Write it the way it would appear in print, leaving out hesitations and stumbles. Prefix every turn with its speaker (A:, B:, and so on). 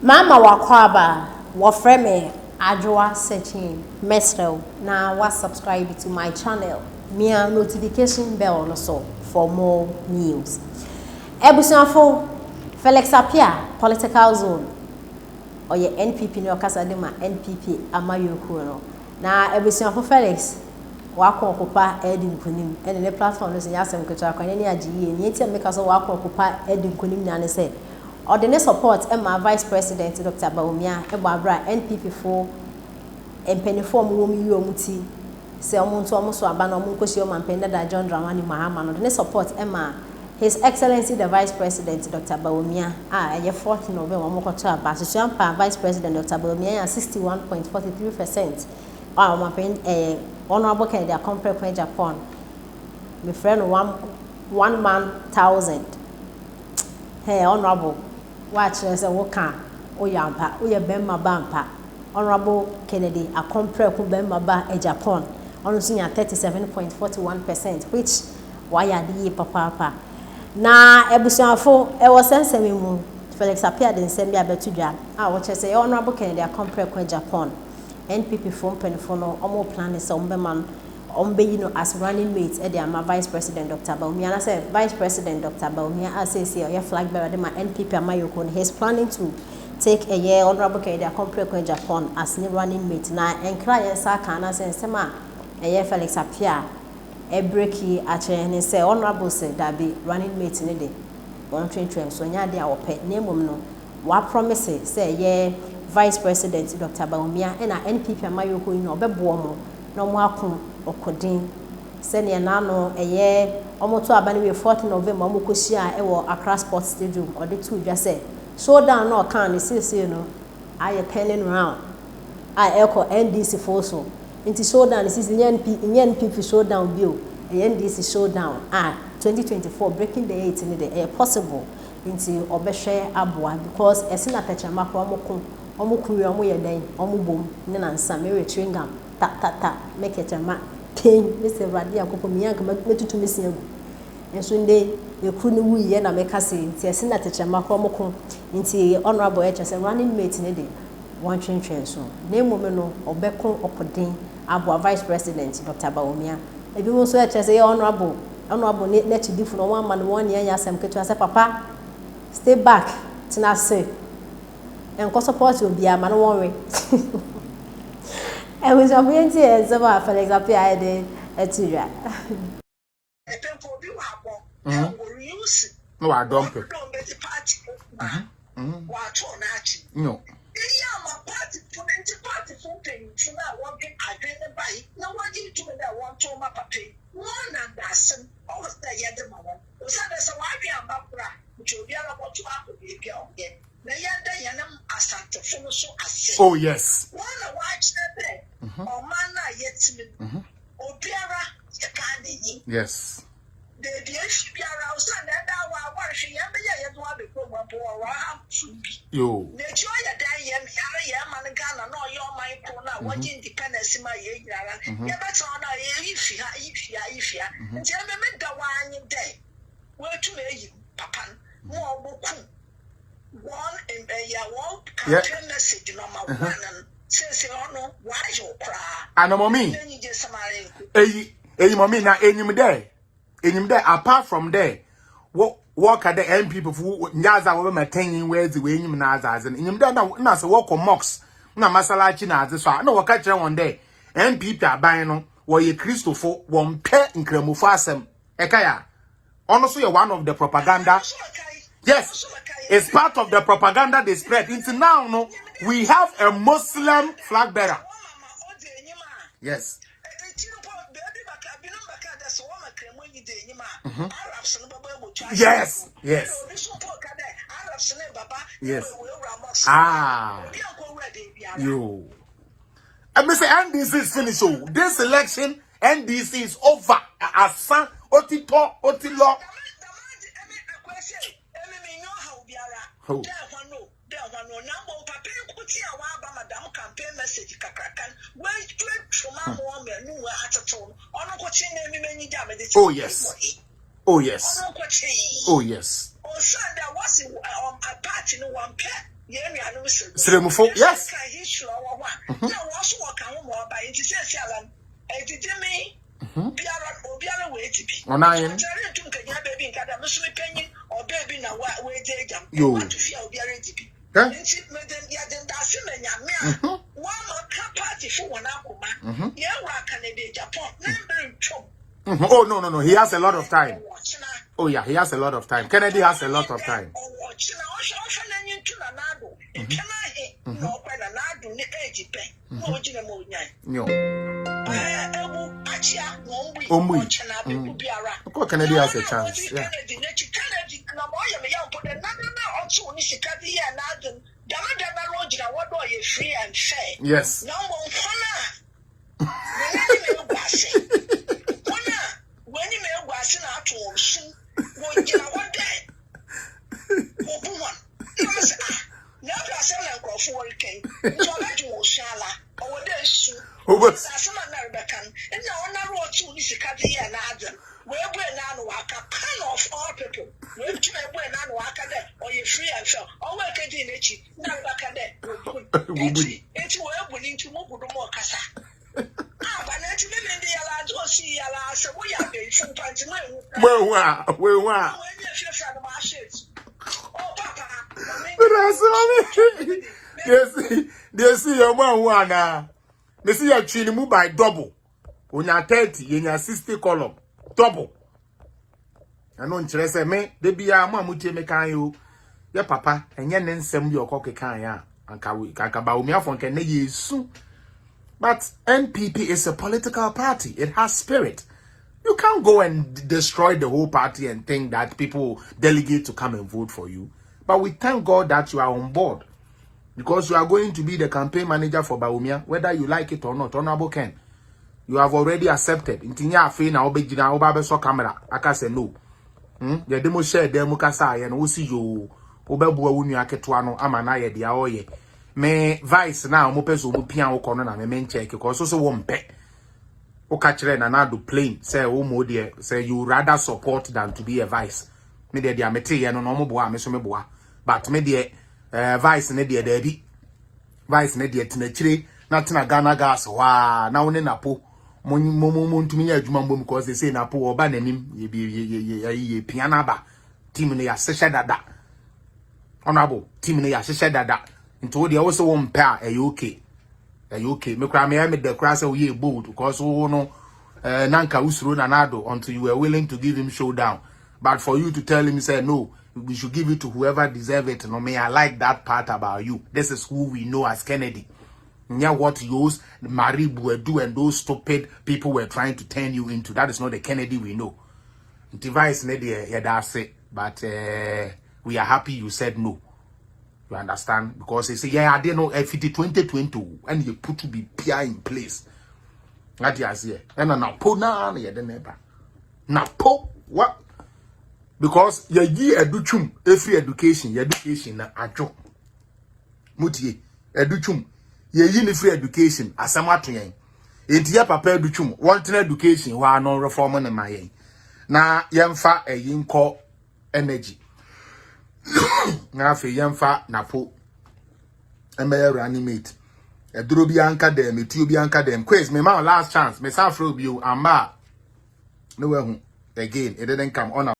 A: Mama wakwaba wafreme Adwa searching mesrel na wa subscribe to my channel. Mia notification bell also for more news. Ebusuafo Felix Apia political zone oye NPP no kasa de ma NPP amayoku no. Na ebusuafo Felix wakokopa edi nkunim ene ne platform no se yasem ketua kwanye ne agiye ni enti make so wakokopa edi nkunim na ne se or the support Emma Vice President Dr. Baumia Ebabra NPP for empeniform womi yomuti se omuntu omuso aba na omunkoshi omampenda da John Dramani Mahama no the support Emma His Excellency the Vice President Dr. Baumia ye 4th November omokoto aba susuampa Vice President Dr. Baumia 61.43% omampenda honorable Kennedy Compre Japan my friend one man 1,000 hey honorable watch as a woka oyampa oye bemma bampa honorable Kennedy compare ku bemma ba Japan ono sunya 37.41% which why adi papa na ebusuafo e wo sensemi mu Felix Apia de nsem bia betudwa wo chese honorable Kennedy compare ku Japan NPP from penfono omo plan se ombema you know, as running mates at the Vice President Dr. Baumia. I said Vice President Dr. Baumia, I say, your flag bearer, my NPP Amayokon, he's planning to take a year honorable Kennedy Compre Japan as new running mate. Now, and cry and Sakana and Sema, a year Felix Apia, a breaky at and say, honorable said that be running mate in a day. One train, so yeah, they are pet name no. What promises say, yeah, Vice President Dr. Baumia and our NPP Amayoko in Obebuomo, no more. Okodin senior nano eye omoto abani we 4th November omokoshia e wo Accra Sports Stadium or the two just say showdown no kan ni sisi no aye turning round echo NDC forso into showdown sisi NPP showdown bio NDC showdown 2024 breaking the 8 in the possible into obehwe aboa because esina pechama ko omokun omo ye den omobom ne nansa me retringam ta make it a ma king Mr. Radia Kokomia metutu mesiagu enso nde ekunu wu ye na meka se nti ese na techema kromoko nti honorable HS running mate ne de one twentwen so na emome no obeko okoden abo Vice President Dr. Baumia ebi mo so HS honorable ne chidifu no one man one year yasem ketu ase papa stay back tina say enko support obi ama no one way I was a beauty as a Felix Apia etira.
B: No, I don't pay. No. Oh yes. Yes. Yo. And mommy, mommy, now enyim there. Apart from there, what at the end people who nyaza we maintaining where the way enyim naza and enyim there na say work on mocks na masalachi na ade so na waka kire one day NPP aban no wo ye Christopher won pe nkramufo asem ekaya ono so ye one of the propaganda. Yes, it's part of the propaganda they spread. Until now, no, we have a Muslim flag bearer. Yes. Yes. Yes. Yes. Yo. And Mr. NDC is finished. So this election, NDC is over. Asan Otilo. Oh. Oh yes. Oh yes. Oh yes. Sremufo, yes. Yo. Oh, no. He has a lot of time. Oh, yeah, he has a lot of time. Kennedy has a lot of time. Kennedy has a chance. Yeah. Yes. They see your man they see your chin move by double. When you're 30, you're 60 column. Double. I know interest me, they be a mamuti mekanyo. Your papa, and yen then send your cocky can and Kaba me off on can soon. But NPP is a political party, it has spirit. You can't go and destroy the whole party and think that people delegate to come and vote for you. But we thank God that you are on board. Because you are going to be the campaign manager for Bawumia, whether you like it or not. Honorable Ken, you have already accepted. Intinya afi na obejina obabe so camera. Aka say no. The demo share dem mukasa ye no si yo obebuwa wunu aketoa no ama na ye dia oye. Me vice na mo peso mo pia wo kono na me check because so wo mpe. O ka kire na do plain say wo mo de say you rather support than to be a vice. Me de dia mete ye no mo boa me so me boa. But me de vice ne de dabi vice ne de tenachire na tena Ghana gas wa na woni napo mo ntumi ya adwuma mbom because they say napo oba nanim ye piana ba team ne ya sesha dada honorable team ne ya sesha dada nto de also won pa okay me kra me the class say we bold because wo no nanka usuro na nado until you were willing to give him showdown. But for you to tell him, say, no, we should give it to whoever deserves it. No, me, I like that part about you. This is who we know as Kennedy. Yeah, what those Marie Bouedou and those stupid people were trying to turn you into. That is not the Kennedy we know. Device, yeah, that's it. But we are happy you said no. You understand? Because they say, yeah, I didn't know if it is 2020 and you put to be PR in place. That you say. And now, na yeah, the neighbor. Now, what? Because ye educhum every education na ajo mutie educhum ye ni free education asama to yen enti ya papa educhum want education wa no reform na mayen na yemfa eyinko energy na afi yemfa napo emeye reanimate eduro bi anka dem etuo bi anka dem quiz me ma last chance me sa fro bi o amba no we hu again it didn't come on